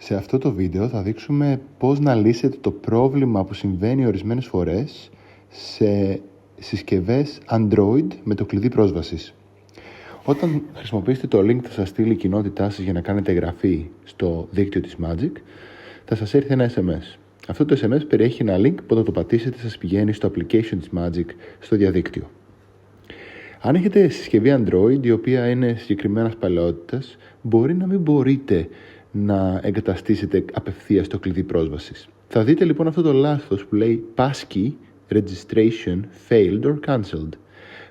Σε αυτό το βίντεο θα δείξουμε πώς να λύσετε το πρόβλημα που συμβαίνει ορισμένες φορές σε συσκευές Android με το κλειδί πρόσβασης. Όταν χρησιμοποιήσετε το link που θα σας στείλει η κοινότητά σας για να κάνετε εγγραφή στο δίκτυο της Magic, θα σας έρθει ένα SMS. Αυτό το SMS περιέχει ένα link που όταν το πατήσετε σας πηγαίνει στο application της Magic στο διαδίκτυο. Αν έχετε συσκευή Android η οποία είναι συγκεκριμένας παλαιότητας, μπορεί να μην μπορείτε να εγκαταστήσετε απευθείας το κλειδί πρόσβασης. Θα δείτε λοιπόν αυτό το λάθος που λέει Passkey Registration Failed or Cancelled.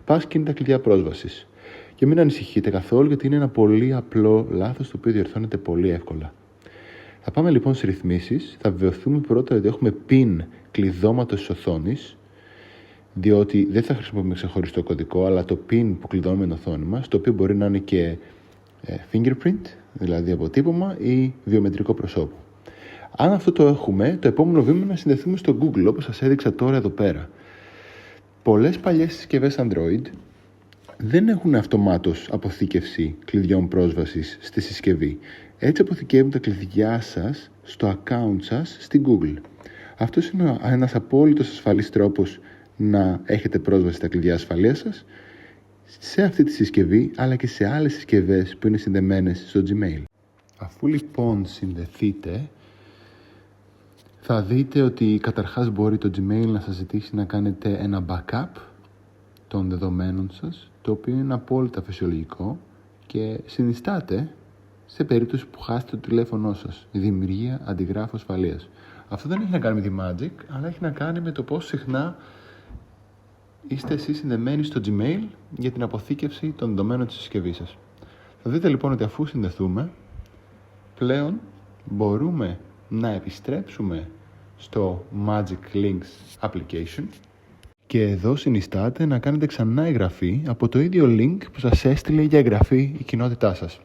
Passkey είναι τα κλειδιά πρόσβασης. Και μην ανησυχείτε καθόλου, γιατί είναι ένα πολύ απλό λάθος το οποίο διορθώνεται πολύ εύκολα. Θα πάμε λοιπόν στις ρυθμίσεις. Θα βεβαιωθούμε πρώτα ότι έχουμε PIN κλειδώματος της οθόνης, διότι δεν θα χρησιμοποιούμε ξεχωριστό κωδικό, αλλά το PIN που κλειδώνουμε την οθόνη μας, το οποίο μπορεί να είναι και fingerprint, δηλαδή αποτύπωμα, ή βιομετρικό προσώπου. Αν αυτό το έχουμε, το επόμενο βήμα είναι να συνδεθούμε στο Google, όπως σας έδειξα τώρα εδώ πέρα. Πολλές παλιές συσκευές Android δεν έχουν αυτομάτως αποθήκευση κλειδιών πρόσβασης στη συσκευή. Έτσι αποθηκεύουν τα κλειδιά σας στο account σας στην Google. Αυτός είναι ένας απόλυτος ασφαλής τρόπος να έχετε πρόσβαση στα κλειδιά ασφαλείας σας σε αυτή τη συσκευή, αλλά και σε άλλες συσκευές που είναι συνδεμένες στο Gmail. Αφού λοιπόν συνδεθείτε, θα δείτε ότι καταρχάς μπορεί το Gmail να σας ζητήσει να κάνετε ένα backup των δεδομένων σας, το οποίο είναι απόλυτα φυσιολογικό και συνιστάται σε περίπτωση που χάσετε το τηλέφωνό σας, η δημιουργία αντιγράφου ασφαλείας. Αυτό δεν έχει να κάνει με τη Magic, αλλά έχει να κάνει με το πόσο συχνά είστε εσείς συνδεμένοι στο Gmail για την αποθήκευση των δεδομένων της συσκευής σας. Θα δείτε λοιπόν ότι αφού συνδεθούμε, πλέον μπορούμε να επιστρέψουμε στο Magic Links application και εδώ συνιστάτε να κάνετε ξανά εγγραφή από το ίδιο link που σας έστειλε για εγγραφή η κοινότητά σας.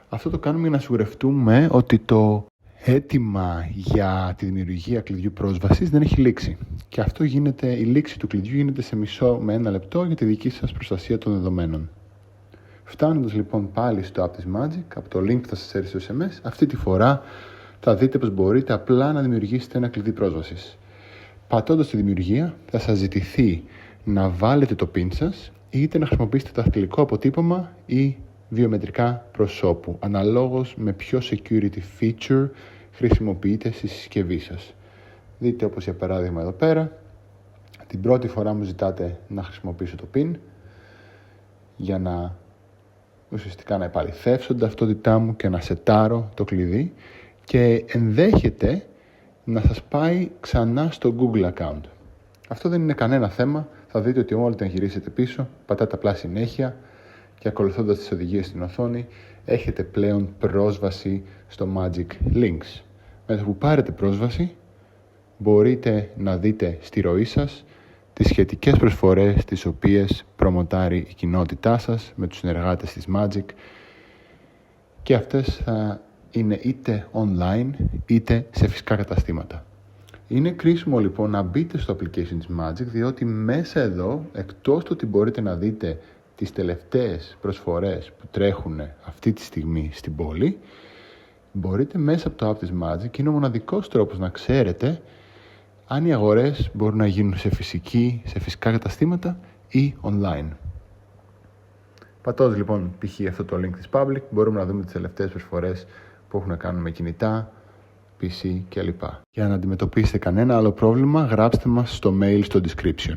Αυτό το κάνουμε για να σιγουρευτούμε ότι το αίτημα για τη δημιουργία κλειδιού πρόσβασης δεν έχει λήξει. Και αυτό γίνεται, η λήξη του κλειδιού γίνεται σε μισό με 1 λεπτό για τη δική σας προστασία των δεδομένων. Φτάνοντας λοιπόν πάλι στο app της Magic, από το link που θα σας έρθει στο SMS, αυτή τη φορά θα δείτε πως μπορείτε απλά να δημιουργήσετε ένα κλειδί πρόσβασης. Πατώντας τη δημιουργία, θα σας ζητηθεί να βάλετε το PIN σας, είτε να χρησιμοποιήσετε δαχτυλικό αποτύπωμα ή βιομετρικά προσώπου, αναλόγως με ποιο security feature χρησιμοποιείτε στη συσκευή σας. Δείτε όπως για παράδειγμα εδώ πέρα, την πρώτη φορά μου ζητάτε να χρησιμοποιήσω το PIN για να ουσιαστικά να επαληθεύσω την ταυτότητά μου και να σετάρω το κλειδί και ενδέχεται να σας πάει ξανά στο Google account. Αυτό δεν είναι κανένα θέμα, θα δείτε ότι μόλις την γυρίσετε πίσω, πατάτε απλά συνέχεια και ακολουθώντας τις οδηγίες στην οθόνη έχετε πλέον πρόσβαση στο Magic Links. Με το που πάρετε πρόσβαση μπορείτε να δείτε στη ροή σας τις σχετικές προσφορές τις οποίες προμοτάρει η κοινότητά σας με τους συνεργάτες της Magic, και αυτές θα είναι είτε online είτε σε φυσικά καταστήματα. Είναι κρίσιμο λοιπόν να μπείτε στο application της Magic, διότι μέσα εδώ, εκτός του ότι μπορείτε να δείτε τις τελευταίες προσφορές που τρέχουν αυτή τη στιγμή στην πόλη, μπορείτε μέσα από το app της Magic, είναι ο μοναδικός τρόπος να ξέρετε αν οι αγορές μπορούν να γίνουν σε φυσικά καταστήματα ή online. Πατώντας λοιπόν π.χ. αυτό το link της Public, μπορούμε να δούμε τις τελευταίες προσφορές που έχουν να κάνουν με κινητά, PC κλπ. Για να αντιμετωπίσετε κανένα άλλο πρόβλημα, γράψτε μας στο mail στο description.